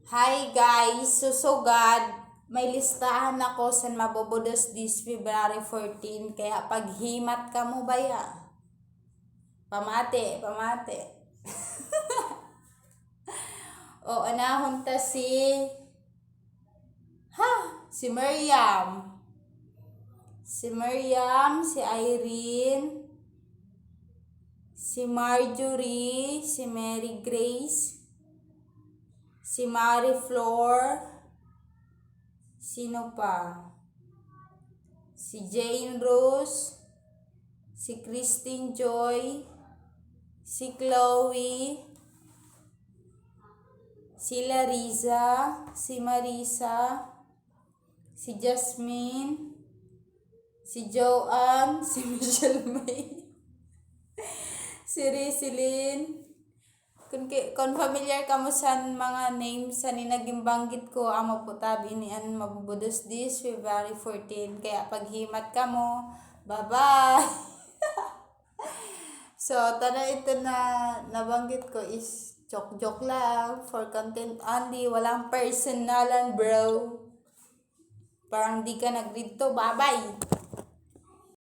Hi guys, susugad. May listahan ako sa mabubudos this February 14. Kaya paghimat ka mo ba ya? Pamate. O anahon ta si Miriam. Si Miriam, si Irene, si Marjorie, si Mary Grace, si Marie Flor, sino pa? Si Jane Rose, si Christine Joy, si Chloe, si Larissa, si Marisa, si Jasmine, si Joanne, si Michelle May, si Rizelyn. Kung familiar ka mo sa mga names sa ninaging banggit ko, amo po tabi ni an mabubudos this February 14. Kaya paghimat ka mo, bye-bye! So, tada ito na nabanggit ko is joke lang, for content only, walang personalan bro. Parang di ka nag-read to, bye-bye!